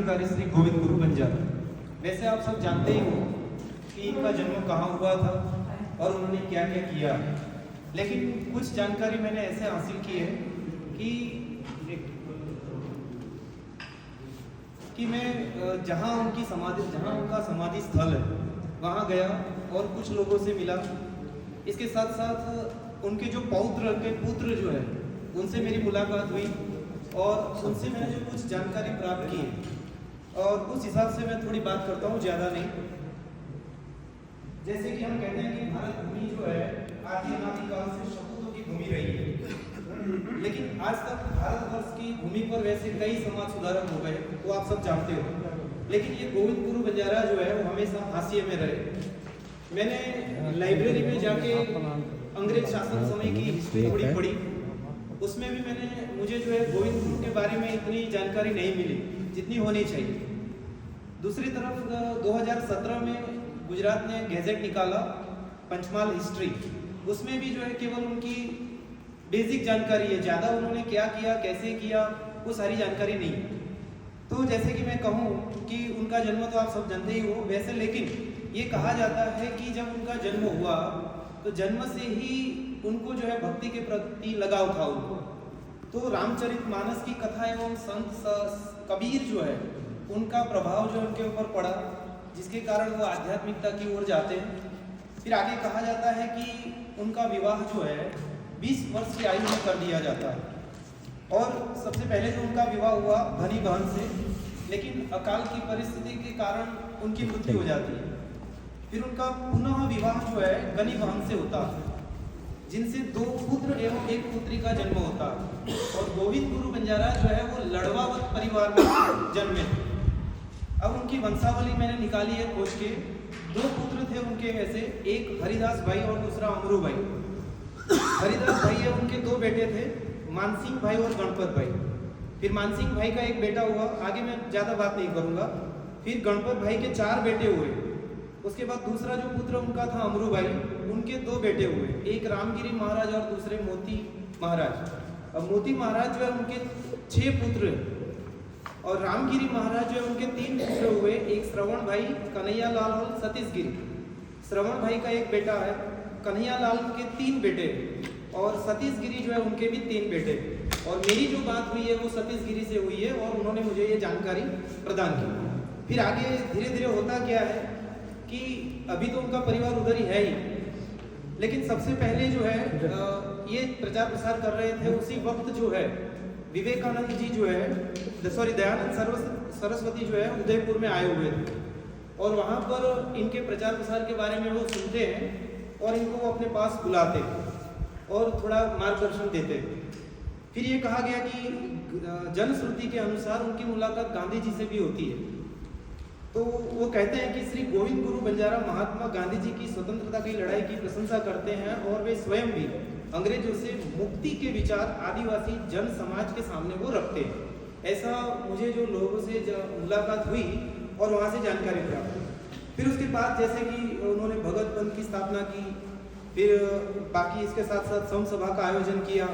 क्रांतिकारी श्री गोविंद गुरु बंजारा। वैसे आप सब जानते ही हो कि इनका जन्म कहाँ हुआ था और उन्होंने क्या क्या किया, लेकिन कुछ जानकारी मैंने ऐसे हासिल की है कि मैं जहाँ उनका समाधि स्थल है वहाँ गया और कुछ लोगों से मिला। इसके साथ साथ उनके जो पुत्र जो है उनसे मेरी मुलाकात हुई और उनसे मैंने जो कुछ जानकारी प्राप्त की है और उस हिसाब से मैं थोड़ी बात करता हूँ, ज़्यादा नहीं। जैसे कि हम कहते हैं कि भारत भूमि जो है आदि अनादि काल से शपूतों की भूमि रही है, लेकिन आज तक भारतवर्ष की भूमि पर वैसे कई समाज सुधारक हो गए, वो आप सब जानते हो, लेकिन ये गोविंद गुरु बंजारा जो है वो हमेशा हाशिए में रहे। मैंने लाइब्रेरी में जाके अंग्रेज शासन समय की हिस्ट्री थोड़ी पढ़ी, उसमें भी मुझे जो है गोविंद गुरु के बारे में इतनी जानकारी नहीं मिली जितनी होनी चाहिए। दूसरी तरफ 2017 में गुजरात ने गैजेट निकाला पंचमाल हिस्ट्री, उसमें भी जो है केवल उनकी बेसिक जानकारी है, ज़्यादा उन्होंने क्या किया कैसे किया वो सारी जानकारी नहीं है। तो जैसे कि मैं कहूँ कि उनका जन्म तो आप सब जानते ही हो वैसे, लेकिन ये कहा जाता है कि जब उनका जन्म हुआ तो जन्म से ही उनको जो है भक्ति के प्रति लगाव था उनको। तो रामचरितमानस की कथा एवं संत कबीर जो है उनका प्रभाव जो उनके ऊपर पड़ा, जिसके कारण वो आध्यात्मिकता की ओर जाते हैं। फिर आगे कहा जाता है कि उनका विवाह जो है 20 वर्ष की आयु में कर दिया जाता है और सबसे पहले तो उनका विवाह हुआ धनी बहन से, लेकिन अकाल की परिस्थिति के कारण उनकी मृत्यु हो जाती है। फिर उनका पुनः विवाह जो है गनी बहन से होता है, जिनसे 2 पुत्र एवं 1 पुत्री का जन्म होता है। और गोविंद गुरु बंजारा जो है वो लड़वावत परिवार में जन्मे थे। अब उनकी वंशावली मैंने निकाली है खोज के। 2 पुत्र थे उनके, ऐसे एक हरिदास भाई और दूसरा अमरू भाई। हरिदास भाई है उनके 2 बेटे थे, मानसिंह भाई और गणपत भाई। फिर मानसिंह भाई का एक बेटा हुआ, आगे मैं ज़्यादा बात नहीं करूँगा। फिर गणपत भाई के 4 बेटे हुए। उसके बाद दूसरा जो पुत्र उनका था अमरू भाई, उनके 2 बेटे हुए, एक रामगिरी महाराज और दूसरे मोती महाराज। अब मोती महाराज जो है उनके 6 पुत्र और रामगिरी महाराज जो है उनके 3 पुत्र हुए, एक श्रवण भाई, कन्हैया लाल और सतीश गिरी। श्रवण भाई का एक बेटा है, कन्हैया लाल के 3 बेटे और सतीश गिरी जो है उनके भी 3 बेटे। और मेरी जो बात हुई है वो सतीश गिरी से हुई है और उन्होंने मुझे ये जानकारी प्रदान की। फिर आगे धीरे धीरे होता क्या है कि अभी तो उनका परिवार उधर ही है ही, लेकिन सबसे पहले जो है ये प्रचार प्रसार कर रहे थे उसी वक्त जो है विवेकानंद जी जो है दयानंद सरस्वती जो है उदयपुर में आए हुए थे और वहाँ पर इनके प्रचार प्रसार के बारे में वो सुनते हैं और इनको वो अपने पास बुलाते और थोड़ा मार्गदर्शन देते। फिर ये कहा गया कि जनश्रुति के अनुसार उनकी मुलाकात गांधी जी से भी होती है। तो वो कहते हैं कि श्री गोविंद गुरु बंजारा महात्मा गांधी जी की स्वतंत्रता की लड़ाई की प्रशंसा करते हैं और वे स्वयं भी अंग्रेजों से मुक्ति के विचार आदिवासी जन समाज के सामने वो रखते हैं। ऐसा मुझे जो लोगों से मुलाकात हुई और वहाँ से जानकारी प्राप्त हुई। फिर उसके बाद जैसे कि उन्होंने भगत पंथ की स्थापना की, फिर बाकी इसके साथ साथ सम सभा का आयोजन किया।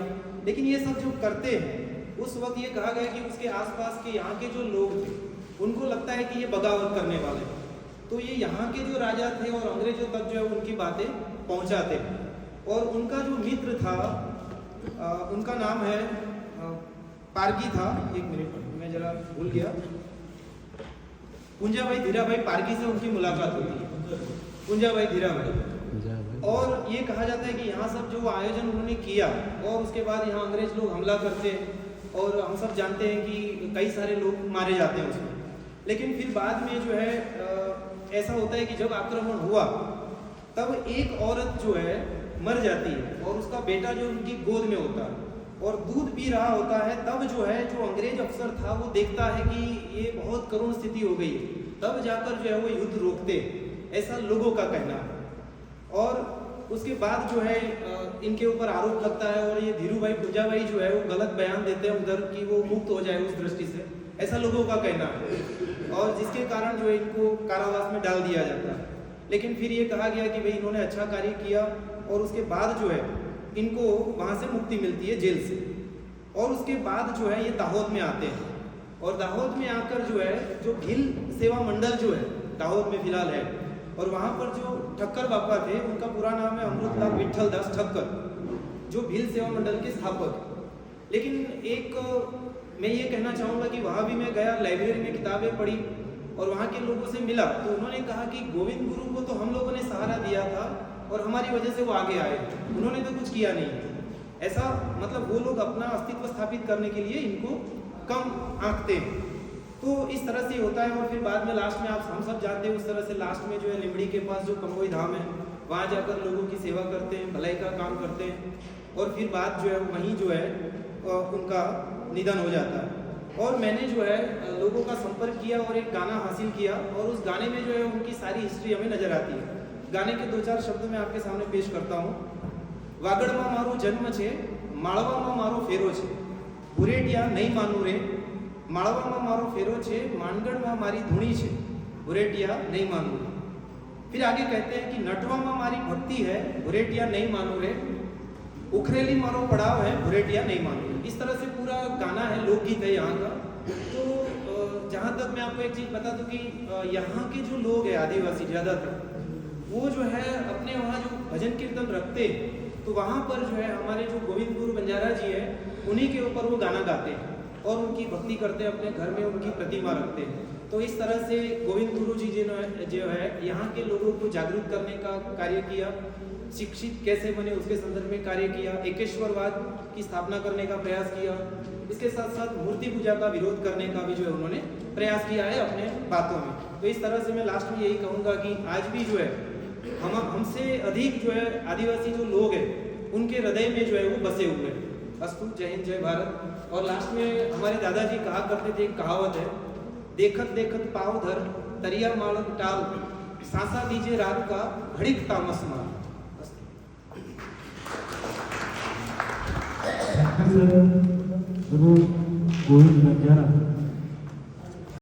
लेकिन ये सब जो करते हैं उस वक्त ये कहा गया कि उसके आसपास के यहाँ के जो लोग थे उनको लगता है कि ये बगावत करने वाले, तो ये यहाँ के जो राजा थे और अंग्रेजों तक जो है उनकी बातें पहुँचाते। और उनका जो मित्र था उनका नाम है पारगी था, 1 मिनट मैं जरा भूल गया, पुंजाभाई धीराभाई पारगी से उनकी मुलाकात होती है, पुंजाभाई धीराभाई। और ये कहा जाता है कि यहाँ सब जो आयोजन उन्होंने किया और उसके बाद यहाँ अंग्रेज लोग हमला करते और हम सब जानते हैं कि कई सारे लोग मारे जाते हैं उसमें। लेकिन फिर बाद में जो है ऐसा होता है कि जब आक्रमण हुआ तब एक औरत जो है मर जाती है और उसका बेटा जो उनकी गोद में होता है और दूध पी रहा होता है। तब जो है जो अंग्रेज अफसर था वो देखता है कि ये बहुत करुण स्थिति हो गई, तब जाकर जो है वो युद्ध रोकते, ऐसा लोगों का कहना है। और उसके बाद जो है इनके ऊपर आरोप लगता है और ये धीरूभाई पुंजाभाई जो है वो गलत बयान देते हैं उधर कि वो मुक्त हो जाए उस दृष्टि से, ऐसा लोगों का कहना है। और जिसके कारण जो है इनको कारावास में डाल दिया जाता है। लेकिन फिर ये कहा गया कि भाई इन्होंने अच्छा कार्य किया और उसके बाद जो है इनको वहाँ से मुक्ति मिलती है जेल से। और उसके बाद जो है ये दाहोद में आते हैं और दाहोद में आकर जो है जो भील सेवा मंडल जो है दाहोद में फिलहाल है, और वहाँ पर जो ठक्कर बापा थे उनका पूरा नाम है अमृतलाल विठल दास ठक्कर, जो भील सेवा मंडल के स्थापक। लेकिन एक मैं ये कहना चाहूँगा कि वहाँ भी मैं गया, लाइब्रेरी में किताबें पढ़ी और वहाँ के लोगों से मिला, तो उन्होंने कहा कि गोविंद गुरु को तो हम लोगों ने सहारा दिया था और हमारी वजह से वो आगे आए, उन्होंने तो कुछ किया नहीं। ऐसा मतलब वो लोग अपना अस्तित्व स्थापित करने के लिए इनको कम आंकते हैं। तो इस तरह से होता है। और फिर बाद में लास्ट में आप हम सब जानते हैं, उस तरह से लास्ट में जो है लिमड़ी के पास जो कमोई धाम है, वहाँ जाकर लोगों की सेवा करते हैं, भलाई का काम करते हैं, और फिर बात जो है वहीं जो है उनका निधन हो जाता है। और मैंने जो है लोगों का संपर्क किया और एक गाना हासिल किया, और उस गाने में जो है उनकी सारी हिस्ट्री हमें नजर आती है। गाने के 2-4 शब्द मैं आपके सामने पेश करता हूँ। वागड़मा मारो जन्म छे, माळवामा मारो फेरो छे, बुरेटिया नहीं मानू रे, माळवामा मारो फेरो छे, मानगढ़मा मारी धूणी छे, बुरेटिया नहीं मानू रे। फिर आगे कहते हैं कि नटवामा मारी भक्ति है, बुरेटिया नहीं मानू रे, उखरेली मारो पड़ाव है, बुरेटिया नहीं मानू रे। इस तरह से पूरा गाना है, लोकगीत है यहाँ का। तो जहाँ तक मैं आपको एक चीज़ बता दूँ कि यहाँ के जो लोग हैं आदिवासी ज़्यादातर, वो जो है अपने वहाँ जो भजन कीर्तन रखते हैं, तो वहाँ पर जो है हमारे जो गोविंद गुरु बंजारा जी है, उन्हीं के ऊपर वो गाना गाते हैं और उनकी भक्ति करते हैं, अपने घर में उनकी प्रतिमा रखते हैं। तो इस तरह से गोविंद गुरु जी जो है यहाँ के लोगों को जागरूक करने का कार्य किया, शिक्षित कैसे बने उसके संदर्भ में कार्य किया, एकेश्वरवाद की स्थापना करने का प्रयास किया, इसके साथ साथ मूर्ति पूजा का विरोध करने का भी जो है उन्होंने प्रयास किया है अपने बातों में। तो इस तरह से मैं लास्ट में यही कहूँगा कि आज भी जो है हमसे अधिक जो है आदिवासी जो लोग हैं उनके हृदय में जो है वो बसे हुए हैं। अस्तु, जय हिंद, जय भारत। और लास्ट में हमारे दादाजी कहा करते थे, एक कहावत है, देखत देखत पाव धर तरिया मालक टाल, सांसा दीजिए रात का घड़ीक तामस मार। गोविंद बंजारा